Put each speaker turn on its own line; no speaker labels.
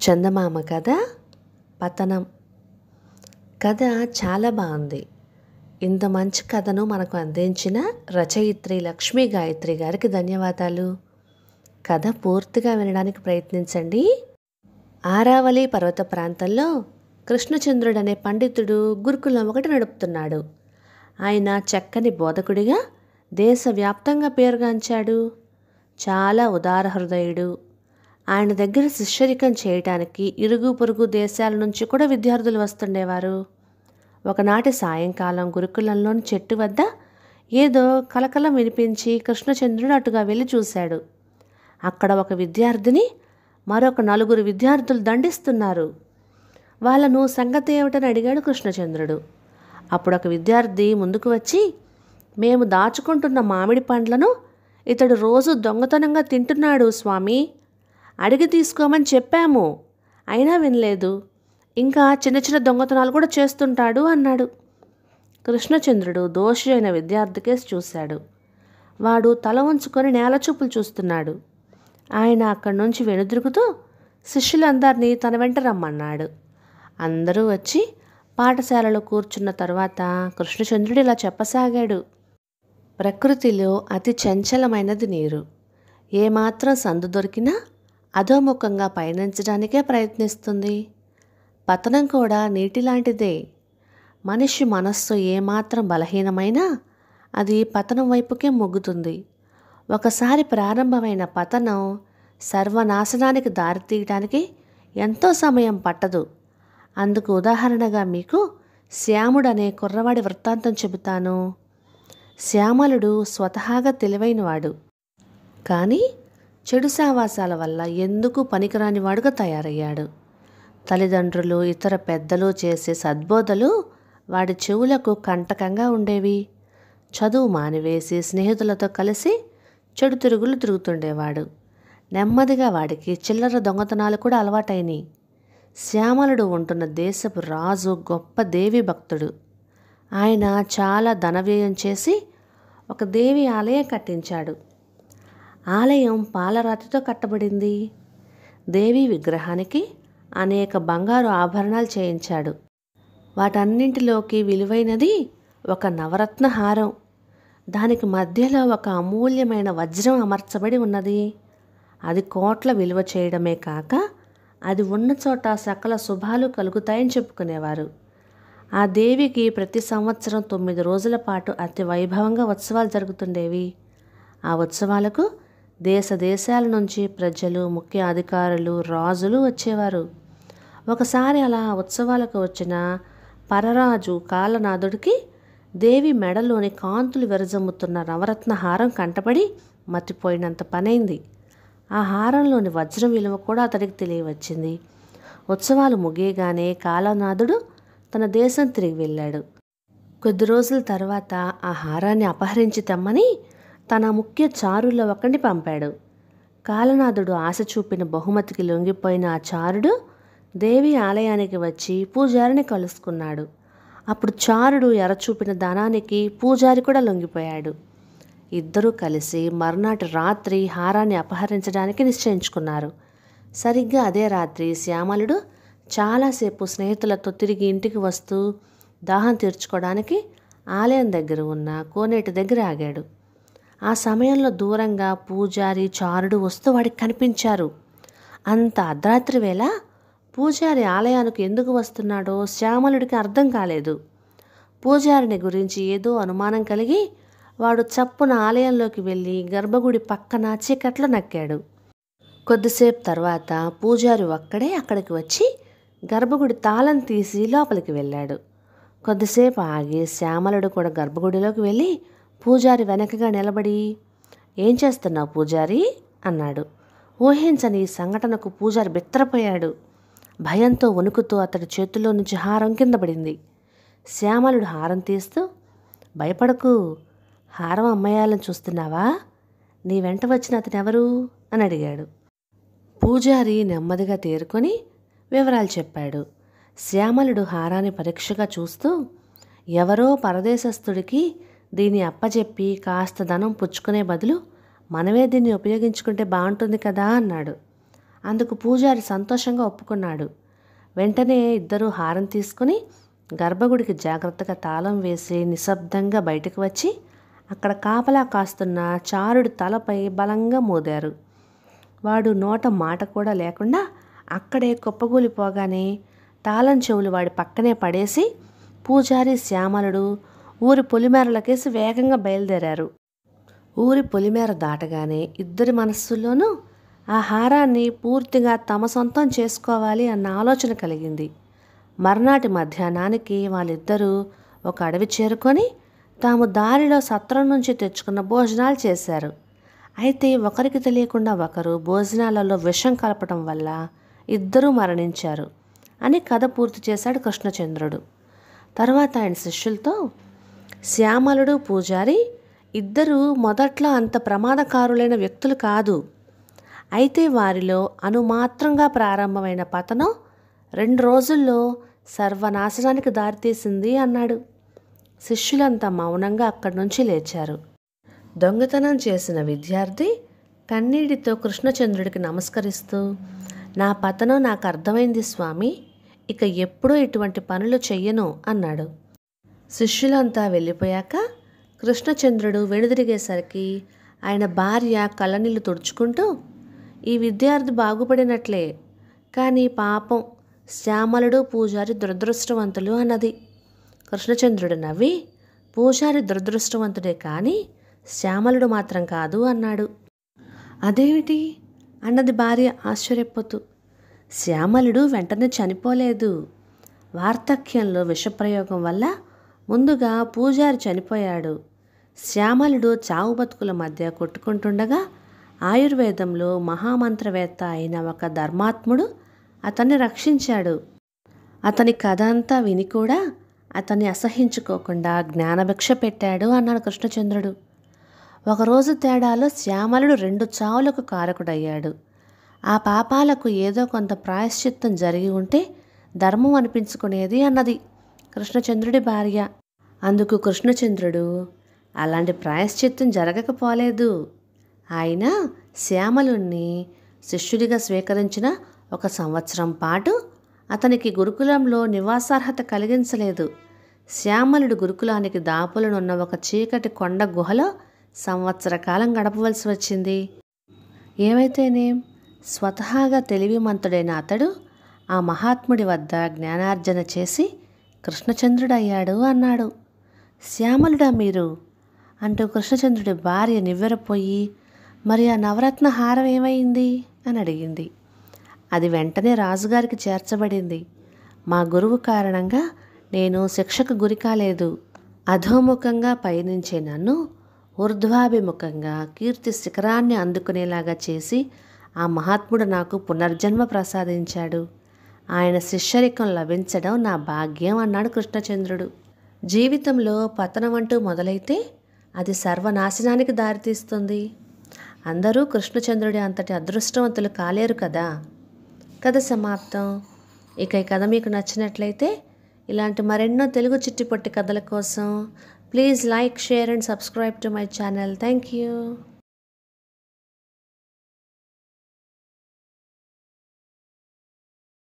చందమామ కథ పతనం. కథ చాలా బాగుంది. ఇంత మంచి కథను మనకు అందించిన రచయిత్రి లక్ష్మీ గాయత్రి గారికి ధన్యవాదాలు. కథ పూర్తిగా వినడానికి ప్రయత్నించండి. ఆరావళి పర్వత ప్రాంతంలో కృష్ణచంద్రుడు అనే పండితుడు గురుకులం ఒకటి నడుపుతున్నాడు. ఆయన చక్కని బోధకుడిగా దేశవ్యాప్తంగా పేరుగాంచాడు. చాలా ఉదార హృదయుడు. ఆయన దగ్గర శిష్యరికం చేయటానికి ఇరుగు పొరుగు దేశాల నుంచి కూడా విద్యార్థులు వస్తుండేవారు. ఒకనాటి సాయంకాలం గురుకులంలోని చెట్టు వద్ద ఏదో కలకలం వినిపించి కృష్ణచంద్రుడు అటుగా వెళ్ళి చూశాడు. అక్కడ ఒక విద్యార్థిని మరొక నలుగురు విద్యార్థులు దండిస్తున్నారు. వాళ్ళను సంగతి ఏమిటని అడిగాడు కృష్ణచంద్రుడు. అప్పుడు ఒక విద్యార్థి ముందుకు వచ్చి, మేము దాచుకుంటున్న మామిడి పండ్లను ఇతడు రోజు దొంగతనంగా తింటున్నాడు స్వామి, అడిగి తీసుకోమని చెప్పాము, అయినా వినలేదు, ఇంకా చిన్న చిన్న దొంగతనాలు కూడా చేస్తుంటాడు అన్నాడు. కృష్ణచంద్రుడు దోషి అయిన విద్యార్థి కేసు చూశాడు. వాడు తల వంచుకొని నేల చూపులు చూస్తున్నాడు. ఆయన అక్కడి నుంచి వెనుదిరుగుతూ శిష్యులందరినీ తన వెంట రమ్మన్నాడు. అందరూ వచ్చి పాఠశాలలో కూర్చున్న తర్వాత కృష్ణచంద్రుడు ఇలా చెప్పసాగాడు. ప్రకృతిలో అతి చంచలమైనది నీరు. ఏమాత్రం సందు దొరికినా అధోముఖంగా పయనించడానికే ప్రయత్నిస్తుంది. పతనం కూడా నీటిలాంటిదే. మనిషి మనస్సు ఏమాత్రం బలహీనమైనా అది పతనం వైపుకే మొగ్గుతుంది. ఒకసారి ప్రారంభమైన పతనం సర్వనాశనానికి దారితీయడానికి ఎంతో సమయం పట్టదు. అందుకు ఉదాహరణగా మీకు శ్యాముడనే కుర్రవాడి వృత్తాంతం చెబుతాను. శ్యామలుడు స్వతహాగా తెలివైనవాడు, కానీ చెడు సావాసాల వల్ల ఎందుకు పనికిరానివాడుగా తయారయ్యాడు. తల్లిదండ్రులు ఇతర పెద్దలు చేసే సద్బోధలు వాడి చెవులకు కంటకంగా ఉండేవి. చదువు మానివేసి స్నేహితులతో కలిసి చెడు తిరుగులు తిరుగుతుండేవాడు. నెమ్మదిగా వాడికి చిల్లర దొంగతనాలు కూడా అలవాటైనాయి. శ్యామలుడు ఉంటున్న దేశపు రాజు గొప్ప దేవి భక్తుడు. ఆయన చాలా ధనవ్యయం చేసి ఒక దేవి ఆలయం కట్టించాడు. ఆలయం పాలరాతితో కట్టబడింది. దేవి విగ్రహానికి అనేక బంగారు ఆభరణాలు చేయించాడు. వాటన్నింటిలోకి విలువైనది ఒక నవరత్న హారం. దానికి మధ్యలో ఒక అమూల్యమైన వజ్రం అమర్చబడి ఉన్నది. అది కోట్ల విలువ చేయడమే కాక అది ఉన్న చోట సకల శుభాలు కలుగుతాయని చెప్పుకునేవారు. ఆ దేవికి ప్రతి సంవత్సరం 9 రోజుల పాటు అతి వైభవంగా ఉత్సవాలు జరుగుతుండేవి. ఆ ఉత్సవాలకు దేశ దేశాల నుంచి ప్రజలు, ముఖ్య అధికారులు, రాజులు వచ్చేవారు. ఒకసారి అలా ఉత్సవాలకు వచ్చిన పరరాజు కాలనాథుడికి దేవి మెడలోని కాంతులు విరజమ్ముతున్న నవరత్న హారం కంటపడి మతిపోయినంత పనైంది. ఆ హారంలోని వజ్రం విలువ కూడా అతడికి తెలియవచ్చింది. ఉత్సవాలు ముగియగానే కాలనాథుడు తన దేశం తిరిగి వెళ్ళాడు. కొద్ది రోజుల తర్వాత ఆ హారాన్ని అపహరించి తెమ్మని తన ముఖ్య చారుల్లో ఒకరిని పంపాడు. కాలనాథుడు ఆశ చూపిన బహుమతికి లొంగిపోయిన ఆ చారుడు దేవి ఆలయానికి వచ్చి పూజారిని కలుసుకున్నాడు. అప్పుడు చారుడు ఎరచూపిన ధనానికి పూజారి కూడా లొంగిపోయాడు. ఇద్దరూ కలిసి మర్నాటి రాత్రి హారాన్ని అపహరించడానికి నిశ్చయించుకున్నారు. సరిగ్గా అదే రాత్రి శ్యామలుడు చాలాసేపు స్నేహితులతో తిరిగి ఇంటికి వస్తూ దాహం తీర్చుకోవడానికి ఆలయం దగ్గర ఉన్న కోనేటి దగ్గర ఆగాడు. ఆ సమయంలో దూరంగా పూజారి, చారుడు వస్తూ వాడికి కనిపించారు. అంత అర్ధరాత్రి వేళ పూజారి ఆలయానికి ఎందుకు వస్తున్నాడో శ్యామలుడికి అర్థం కాలేదు. పూజారిని గురించి ఏదో అనుమానం కలిగి వాడు చప్పున ఆలయంలోకి వెళ్ళి గర్భగుడి పక్కన చీకట్లో నక్కాడు. కొద్దిసేపు తర్వాత పూజారి ఒక్కడే అక్కడికి వచ్చి గర్భగుడి తాళం తీసి లోపలికి వెళ్ళాడు. కొద్దిసేపు ఆగి శ్యామలుడు కూడా గర్భగుడిలోకి వెళ్ళి పూజారి వెనకగా నిలబడి, ఏం చేస్తున్నావు పూజారి అన్నాడు. ఊహించని ఈ సంఘటనకు పూజారి బిత్తరపోయాడు. భయంతో వణుకుతూ అతడి చేతుల్లో నుంచి హారం కింద పడింది. శ్యామలుడు హారం తీస్తూ, భయపడకు, హారం అమ్మేయాలని చూస్తున్నావా? నీ వెంట వచ్చిన అతను ఎవరు అని అడిగాడు. పూజారి నెమ్మదిగా తేరుకొని వివరాలు చెప్పాడు. శ్యామలుడు హారాన్ని పరీక్షగా చూస్తూ, ఎవరో పరదేశస్థుడికి దీన్ని అప్పచెప్పి కాస్త ధనం పుచ్చుకునే బదులు మనమే దీన్ని ఉపయోగించుకుంటే బాగుంటుంది కదా అన్నాడు. అందుకు పూజారి సంతోషంగా ఒప్పుకున్నాడు. వెంటనే ఇద్దరూ హారం తీసుకుని గర్భగుడికి జాగ్రత్తగా తాళం వేసి నిశ్శబ్దంగా బయటకు వచ్చి అక్కడ కాపలా కాస్తున్న చారుడి తలపై బలంగా మోదారు. వాడు నోట మాట కూడా లేకుండా అక్కడే కుప్పగూలిపోగానే తాళం చెవులు వాడి పక్కనే పడేసి పూజారి శ్యామలుడు ఊరి పొలిమేరలకేసి వేగంగా బయలుదేరారు. ఊరి పొలిమేర దాటగానే ఇద్దరి మనస్సుల్లోనూ ఆ హారాన్ని పూర్తిగా తమ సొంతం చేసుకోవాలి అన్న ఆలోచన కలిగింది. మర్నాటి మధ్యాహ్నానికి వాళ్ళిద్దరూ ఒక అడవి చేరుకొని తాము దారిలో సత్రం నుంచి తెచ్చుకున్న భోజనాలు చేశారు. అయితే ఒకరికి తెలియకుండా ఒకరు భోజనాలలో విషం కలపడం వల్ల ఇద్దరూ మరణించారు అని కథ పూర్తి చేశాడు కృష్ణచంద్రుడు. తర్వాత ఆయన శిష్యులతో, శ్యామలుడు పూజారి ఇద్దరూ మొదట్లో అంత ప్రమాదకారులైన వ్యక్తులు కాదు. అయితే వారిలో అనుమాత్రంగా ప్రారంభమైన పతనం 2 రోజుల్లో సర్వనాశనానికి దారితీసింది అన్నాడు. శిష్యులంతా మౌనంగా అక్కడి నుంచి లేచారు. దొంగతనం చేసిన విద్యార్థి కన్నీటితో కృష్ణచంద్రుడికి నమస్కరిస్తూ, నా పతనం నాకు అర్థమైంది స్వామి, ఇక ఎప్పుడూ ఇటువంటి పనులు చెయ్యను అన్నాడు. శిష్యులంతా వెళ్ళిపోయాక కృష్ణచంద్రుడు వెనుదిరిగేసరికి ఆయన భార్య కళ్ళనీళ్ళు తుడుచుకుంటూ, ఈ విద్యార్థి బాగుపడినట్లే, కానీ పాపం శ్యామలుడు పూజారి దురదృష్టవంతులు అన్నది. కృష్ణచంద్రుడు నవ్వి, పూజారి దురదృష్టవంతుడే కానీ శ్యామలుడు మాత్రం కాదు అన్నాడు. అదేమిటి అన్నది భార్య ఆశ్చర్యపోతూ. శ్యామలుడు వెంటనే చనిపోలేదు. వార్ధక్యంలో విషప్రయోగం వల్ల ముందుగా పూజారి చనిపోయాడు. శ్యామలుడు చావు బతుకుల మధ్య కొట్టుకుంటుండగా ఆయుర్వేదంలో మహామంత్రవేత్త అయిన ఒక ధర్మాత్ముడు అతన్ని రక్షించాడు. అతని కథ అంతా విని కూడా అతన్ని అసహించుకోకుండా జ్ఞానభిక్ష పెట్టాడు అన్నాడు కృష్ణచంద్రుడు. ఒకరోజు తేడాలో శ్యామలుడు 2 చావులకు కారకుడయ్యాడు. ఆ పాపాలకు ఏదో కొంత ప్రాయశ్చిత్తం జరిగి ఉంటే ధర్మం అనిపించుకునేది అన్నది కృష్ణచంద్రుడి భార్య. అందుకు కృష్ణచంద్రుడు, అలాంటి ప్రాయశ్చిత్తం జరగకపోలేదు. ఆయన శ్యామలుణ్ణి శిష్యుడిగా స్వీకరించిన 1 సంవత్సరం పాటు అతనికి గురుకులంలో నివాసార్హత కలిగించలేదు. శ్యామలుడు గురుకులానికి దాపులనున్న ఒక చీకటి కొండ గుహలో సంవత్సర కాలం గడపవలసి వచ్చింది. ఏవైతేనేం స్వతహాగా తెలివిమంతుడైన అతడు ఆ మహాత్ముడి వద్ద జ్ఞానార్జన చేసి కృష్ణచంద్రుడయ్యాడు అన్నాడు. శ్యామలుడా మీరు అంటూ కృష్ణచంద్రుడి భార్య నివ్వెరపోయి, మరి ఆ నవరత్న హారం ఏమైంది అని అడిగింది. అది వెంటనే రాజుగారికి చేర్చబడింది. మా గురువు కారణంగా నేను శిక్షకు గురి కాలేదు. అధోముఖంగా పయనించే నన్ను ఊర్ధ్వాభిముఖంగా కీర్తి శిఖరాన్ని అందుకునేలాగా చేసి ఆ మహాత్ముడు నాకు పునర్జన్మ ప్రసాదించాడు. ఆయన శిష్యరికం లభించడం నా భాగ్యం అన్నాడు కృష్ణచంద్రుడు. జీవితంలో పతనం అంటూ మొదలైతే అది సర్వనాశనానికి దారితీస్తుంది. అందరూ కృష్ణచంద్రుడి అంతటి అదృష్టవంతులు కాలేరు కదా. కథ సమాప్తం. ఇక ఈ కథ మీకు నచ్చినట్లయితే ఇలాంటి మరెన్నో తెలుగు చిట్టిపొట్టి కథల కోసం please like, share and subscribe to my channel. Thank you.